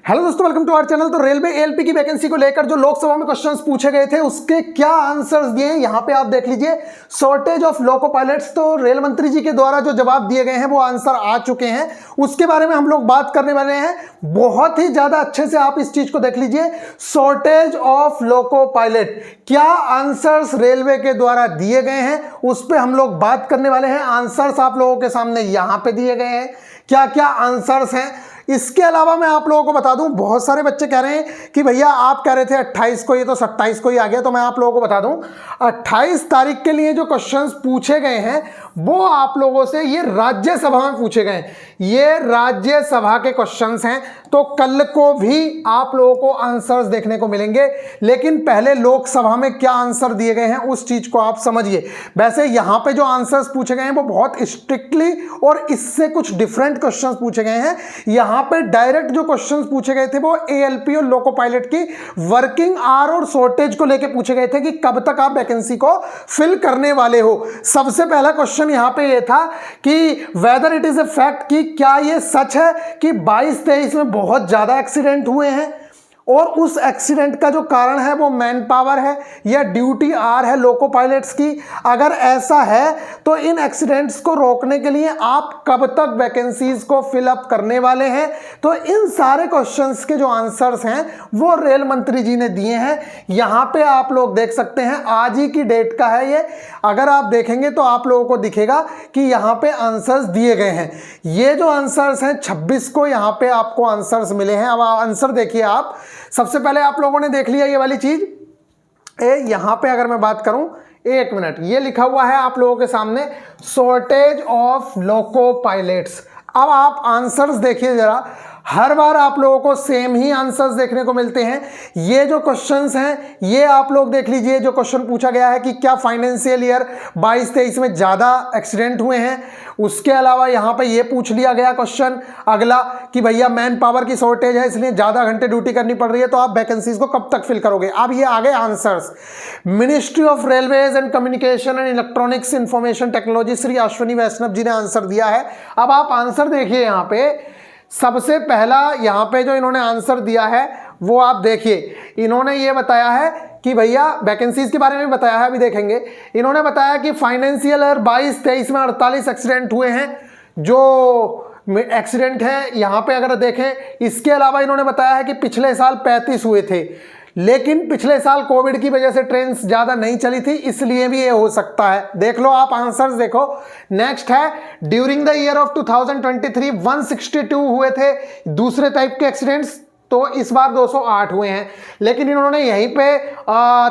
Hello दोस्तों, welcome to our channel. तो railway ALP की वैकेंसी को लेकर जो लोकसभा में क्वेश्चंस पूछे गए थे उसके क्या आंसर्स दिए हैं यहाँ पे आप देख लीजिए। शॉर्टेज ऑफ लोको पायलट्स, तो रेल मंत्री जी के द्वारा जो जवाब दिए गए हैं वो आंसर आ चुके हैं, उसके बारे में हम लोग बात करने वाले हैं। बहुत ही ज्यादा अच्छे से आप इस चीज को देख लीजिए। शॉर्टेज ऑफ लोको पायलट, क्या आंसर्स रेलवे के द्वारा दिए गए हैं उस पर हम लोग बात करने वाले हैं। आंसर्स आप लोगों के सामने यहां पे दिए गए हैं, क्या क्या आंसर्स हैं। इसके अलावा मैं आप लोगों को बता दूं, बहुत सारे बच्चे कह रहे हैं कि भैया आप कह रहे थे 28 को, ये तो 27 को ही आ गया। तो मैं आप लोगों को बता दूं 28 तारीख के लिए जो क्वेश्चंस पूछे गए हैं वो आप लोगों से ये राज्यसभा में पूछे गए हैं। ये राज्यसभा के क्वेश्चंस हैं, तो कल को भी आप लोगों को आंसर्स देखने को मिलेंगे। लेकिन पहले लोकसभा में क्या आंसर दिए गए हैं उस चीज को आप समझिए। वैसे यहां पे जो आंसर्स पूछे गए हैं वो बहुत स्ट्रिक्टली और इससे कुछ डिफरेंट क्वेश्चंस पूछे गए हैं। यहां पे डायरेक्ट जो क्वेश्चंस पूछे गए थे वो एएलपी और लोको पायलट की वर्किंग आवर और शॉर्टेज को लेकर पूछे गए थे कि कब तक आप वैकेंसी को फिल करने वाले हो। सबसे पहला क्वेश्चन यहां पे ये था कि whether it is a fact, कि क्या ये सच है कि 22-23 में बहुत ज्यादा एक्सीडेंट हुए हैं और उस एक्सीडेंट का जो कारण है वो मैन पावर है या ड्यूटी आर है लोको पायलट्स की। अगर ऐसा है तो इन एक्सीडेंट्स को रोकने के लिए आप कब तक वैकेंसीज को फिलअप करने वाले हैं। तो इन सारे क्वेश्चंस के जो आंसर्स हैं वो रेल मंत्री जी ने दिए हैं। यहां पे आप लोग देख सकते हैं, आज ही की डेट का है ये। अगर आप देखेंगे तो आप लोगों को दिखेगा कि यहां पे आंसर्स दिए गए हैं। ये जो आंसर्स हैं 26 को यहां पे आपको आंसर्स मिले हैं। अब आंसर देखिए आप। सबसे पहले आप लोगों ने देख लिया ये वाली चीज। यहां पे अगर मैं बात करूं, एक मिनट, ये लिखा हुआ है आप लोगों के सामने शॉर्टेज ऑफ लोको पायलट्स। अब आप आंसर्स देखिए जरा। हर बार आप लोगों को सेम ही आंसर्स देखने को मिलते हैं। ये जो क्वेश्चंस हैं ये आप लोग देख लीजिए। जो क्वेश्चन पूछा गया है कि क्या फाइनेंशियल ईयर 22-23 में ज़्यादा एक्सीडेंट हुए हैं। उसके अलावा यहाँ पे ये पूछ लिया गया क्वेश्चन अगला कि भैया मैन पावर की शॉर्टेज है इसलिए ज़्यादा घंटे ड्यूटी करनी पड़ रही है, तो आप वैकेंसीज को कब तक फिल करोगे। अब ये आ गए answers. Ministry of railways and communication and electronics information technology Shri Ashwini Vaishnaw ji ने आंसर दिया है। अब आप आंसर देखिए यहाँ पे। सबसे पहला यहाँ पे जो इन्होंने आंसर दिया है वो आप देखिए। इन्होंने ये बताया है कि भैया वैकेंसीज के बारे में बताया है, अभी देखेंगे। इन्होंने बताया कि फाइनेंशियल ईयर 22-23 में 48 एक्सीडेंट हुए हैं, जो एक्सीडेंट है यहाँ पे अगर देखें। इसके अलावा इन्होंने बताया है कि पिछले साल 35 हुए थे, लेकिन पिछले साल कोविड की वजह से ट्रेन ज्यादा नहीं चली थी, इसलिए भी ये हो सकता है। देख लो आप आंसर्स देखो। नेक्स्ट है ड्यूरिंग द ईयर ऑफ 2023 162 हुए थे दूसरे टाइप के एक्सीडेंट्स, तो इस बार 208 हुए हैं। लेकिन इन्होंने यहीं पे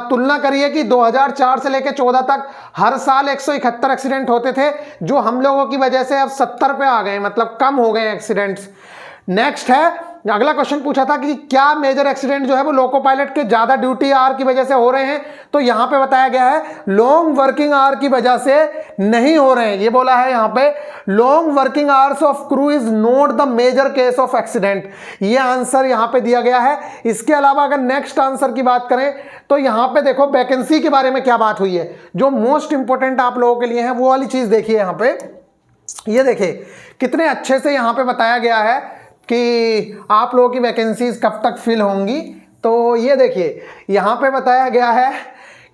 तुलना करी है कि 2004 से लेकर 14 तक हर साल 171 एक्सीडेंट होते थे, जो हम लोगों की वजह से अब 70 पे आ गए, मतलब कम हो गए एक्सीडेंट्स। नेक्स्ट है, अगला क्वेश्चन पूछा था कि क्या मेजर एक्सीडेंट जो है वो लोको पायलट के ज्यादा ड्यूटी आवर की वजह से हो रहे हैं। तो यहां पे बताया गया है लॉन्ग वर्किंग आवर की वजह से नहीं हो रहे हैं। ये बोला है यहां पे long working hours of crew is not the major case of accident. ये आंसर यहां पे दिया गया है। इसके अलावा अगर नेक्स्ट आंसर की बात करें तो यहां पे देखो वैकेंसी के बारे में क्या बात हुई है। जो मोस्ट इंपॉर्टेंट आप लोगों के लिए है वो वाली चीज देखिए यहां पे। ये देखिए कितने अच्छे से यहां पे बताया गया है कि आप लोगों की वैकेंसीज कब तक फिल होंगी। तो ये देखिए यहाँ पे बताया गया है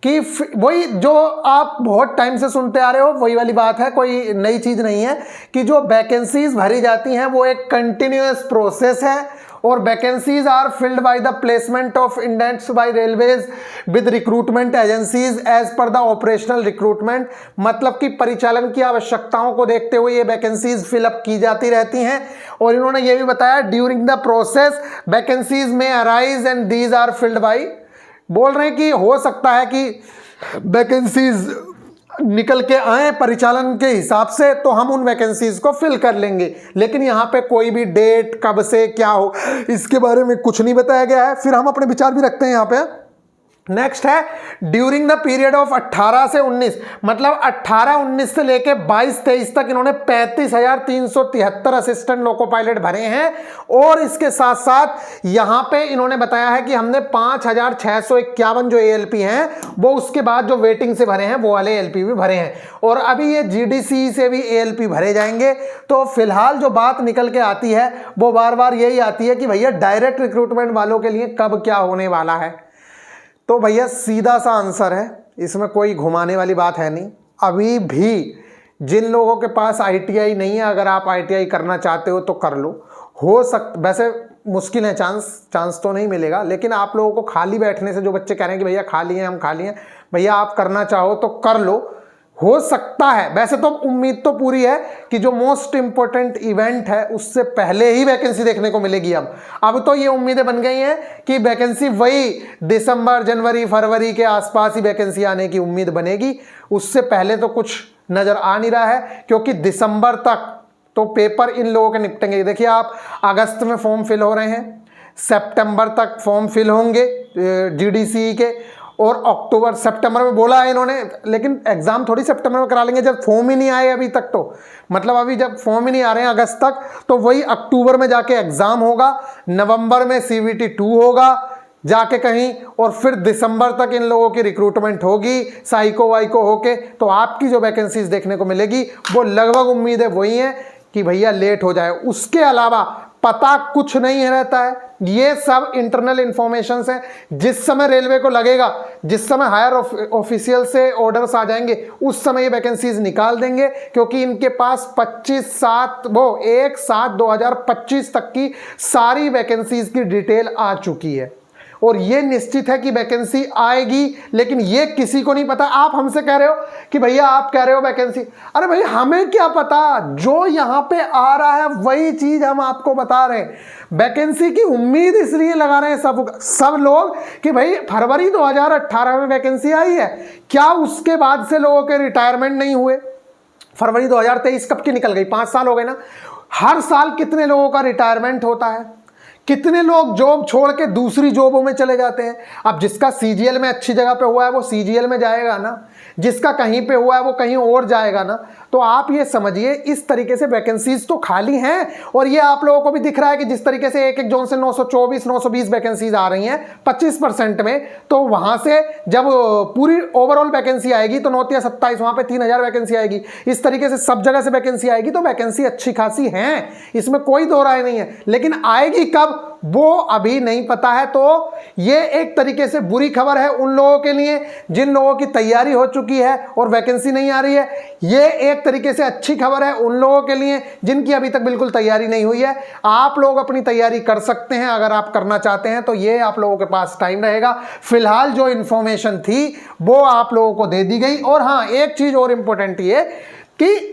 कि वही जो आप बहुत टाइम से सुनते आ रहे हो वही वाली बात है, कोई नई चीज़ नहीं है कि जो वैकेंसीज भरी जाती हैं वो एक कंटिन्यूअस प्रोसेस है और vacancies are filled by the placement of indents by railways with recruitment agencies as per the operational recruitment. मतलब कि परिचालन की आवश्यकताओं को देखते हुए ये वैकेंसीज फिलअप की जाती रहती हैं। और इन्होंने ये भी बताया ड्यूरिंग द प्रोसेस वैकेंसीज में arise and these are filled by. बोल रहे हैं कि हो सकता है कि वैकेंसीज निकल के आए परिचालन के हिसाब से, तो हम उन वैकेंसीज को फिल कर लेंगे। लेकिन यहाँ पे कोई भी डेट कब से क्या हो इसके बारे में कुछ नहीं बताया गया है। फिर हम अपने विचार भी रखते हैं यहाँ पे। नेक्स्ट है ड्यूरिंग द पीरियड ऑफ 18 से 19, मतलब 18-19 से लेके 22-23 तक इन्होंने 35,373 असिस्टेंट लोको पायलट भरे हैं। और इसके साथ साथ यहां पे इन्होंने बताया है कि हमने 5,651 जो ALP हैं वो उसके बाद जो वेटिंग से भरे हैं वो वाले ALP भी भरे हैं, और अभी ये GDC से भी ALP भरे जाएंगे। तो फिलहाल जो बात निकल के आती है वो बार बार यही आती है कि भैया डायरेक्ट रिक्रूटमेंट वालों के लिए कब क्या होने वाला है। तो भैया सीधा सा आंसर है, इसमें कोई घुमाने वाली बात है नहीं। अभी भी जिन लोगों के पास ITI नहीं है, अगर आप ITI करना चाहते हो तो कर लो। हो सकता, वैसे मुश्किल है, चांस तो नहीं मिलेगा, लेकिन आप लोगों को खाली बैठने से, जो बच्चे कह रहे हैं कि भैया खाली हैं हम खाली हैं, भैया आप करना चाहो तो कर लो। हो सकता है, वैसे तो उम्मीद तो पूरी है कि जो मोस्ट इंपॉर्टेंट इवेंट है उससे पहले ही वैकेंसी देखने को मिलेगी। अब तो ये उम्मीदें बन गई हैं कि वैकेंसी वही दिसंबर, जनवरी, फरवरी के आसपास ही वैकेंसी आने की उम्मीद बनेगी। उससे पहले तो कुछ नजर आ नहीं रहा है, क्योंकि दिसंबर तक तो पेपर इन लोगों के निपटेंगे। देखिए आप, अगस्त में फॉर्म फिल हो रहे हैं, सितंबर तक फॉर्म फिल होंगे GDC के, और अक्टूबर सितंबर में बोला है इन्होंने, लेकिन एग्जाम थोड़ी सितंबर में करा लेंगे जब फॉर्म ही नहीं आए अभी तक। तो मतलब अभी जब फॉर्म ही नहीं आ रहे हैं अगस्त तक, तो वही अक्टूबर में जाके एग्जाम होगा, नवंबर में CVT 2 होगा जाके कहीं, और फिर दिसंबर तक इन लोगों की रिक्रूटमेंट होगी साइको वाइको होके। तो आपकी जो वैकेंसीज देखने को मिलेगी वो लगभग उम्मीद है वही है कि भैया लेट हो जाए। उसके अलावा पता कुछ नहीं रहता है, ये सब इंटरनल इंफॉर्मेशन है। जिस समय रेलवे को लगेगा, जिस समय हायर ऑफिशियल से ऑर्डर्स आ जाएंगे, उस समय ये वैकेंसीज निकाल देंगे, क्योंकि इनके पास 1 7 2025 तक की सारी वैकेंसीज की डिटेल आ चुकी है। और ये निश्चित है कि वैकेंसी आएगी, लेकिन ये किसी को नहीं पता। आप हमसे कह रहे हो कि भैया आप कह रहे हो वैकेंसी, अरे भाई हमें क्या पता, जो यहां पे आ रहा है वही चीज हम आपको बता रहे हैं। वैकेंसी की उम्मीद इसलिए लगा रहे हैं सब लोग कि भाई फरवरी 2018 में वैकेंसी आई है, क्या उसके बाद से लोगों के रिटायरमेंट नहीं हुए? फरवरी 2023 कब की निकल गई, 5 साल हो गए ना। हर साल कितने लोगों का रिटायरमेंट होता है, कितने लोग जॉब छोड़ के दूसरी जॉबों में चले जाते हैं। अब जिसका CGL में अच्छी जगह पे हुआ है वो CGL में जाएगा ना, जिसका कहीं पे हुआ है वो कहीं और जाएगा ना। तो आप ये समझिए, इस तरीके से वैकेंसीज तो खाली हैं, और ये आप लोगों को भी दिख रहा है कि जिस तरीके से एक जोन से 924 920 वैकेंसीज आ रही हैं 25% में, तो वहां से जब पूरी ओवरऑल वैकेंसी आएगी तो 9 या 27, वहां पे 3000 वैकेंसी आएगी। इस तरीके से सब जगह से वैकेंसी आएगी, तो वैकेंसी अच्छी खासी है, इसमें कोई दो राय नहीं है। लेकिन आएगी कब वो अभी नहीं पता है। तो ये एक तरीके से बुरी खबर है उन लोगों के लिए जिन लोगों की तैयारी हो चुकी है और वैकेंसी नहीं आ रही है। ये एक तरीके से अच्छी खबर है उन लोगों के लिए जिनकी अभी तक बिल्कुल तैयारी नहीं हुई है। आप लोग अपनी तैयारी कर सकते हैं, अगर आप करना चाहते हैं तो ये आप लोगों के पास टाइम रहेगा। फिलहाल जो इंफॉर्मेशन थी वो आप लोगों को दे दी गई। और हाँ, एक चीज और इंपॉर्टेंट ये कि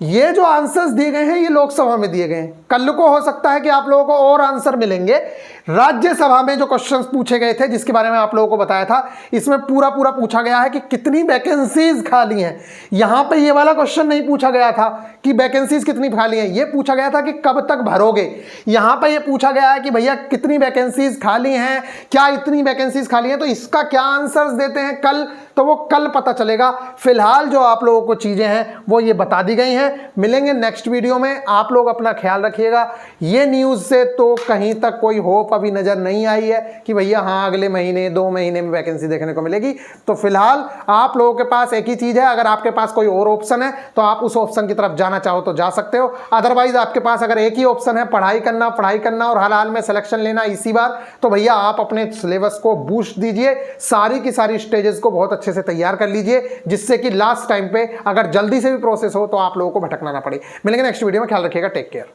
ये जो आंसर्स दिए गए हैं ये लोकसभा में दिए गए हैं, कल को हो सकता है कि आप लोगों को और आंसर मिलेंगे। राज्यसभा में जो क्वेश्चंस पूछे गए थे जिसके बारे में आप लोगों को बताया था, इसमें पूरा पूछा गया है कि कितनी वैकेंसीज खाली हैं। यहां पे ये वाला क्वेश्चन नहीं पूछा गया था कि वैकेंसीज कितनी खाली हैं, ये पूछा गया था कि कब तक भरोगे। यहां पे ये पूछा गया है कि भैया कितनी वैकेंसीज खाली हैं, क्या इतनी वैकेंसीज खाली हैं, तो इसका क्या आंसर्स देते हैं कल, तो वो कल पता चलेगा। फिलहाल जो आप लोगों को चीजें हैं वो ये बता दी गई हैं। मिलेंगे नेक्स्ट वीडियो में, आप लोग अपना ख्याल रखिएगा। ये न्यूज से तो कहीं तक कोई होप अभी नजर नहीं आई है कि भैया हाँ अगले महीने 2 महीने में वैकेंसी देखने को मिलेगी। तो फिलहाल आप लोगों के पास एक ही चीज है, अगर आपके पास कोई और ऑप्शन है तो आप उस ऑप्शन की तरफ जाना चाहो तो जा सकते हो। अदरवाइज आपके पास अगर एक ही ऑप्शन है पढ़ाई करना और हाल में सिलेक्शन लेना इसी बार, तो भैया आप अपने सिलेबस को बूस्ट दीजिए, सारी की सारी स्टेजेस को बहुत अच्छे से तैयार कर लीजिए, जिससे कि लास्ट टाइम पे अगर जल्दी से भी प्रोसेस हो तो आप लोगों को भटकना ना पड़े। मिलेंगे नेक्स्ट वीडियो में, ख्याल रखिएगा, टेक केयर।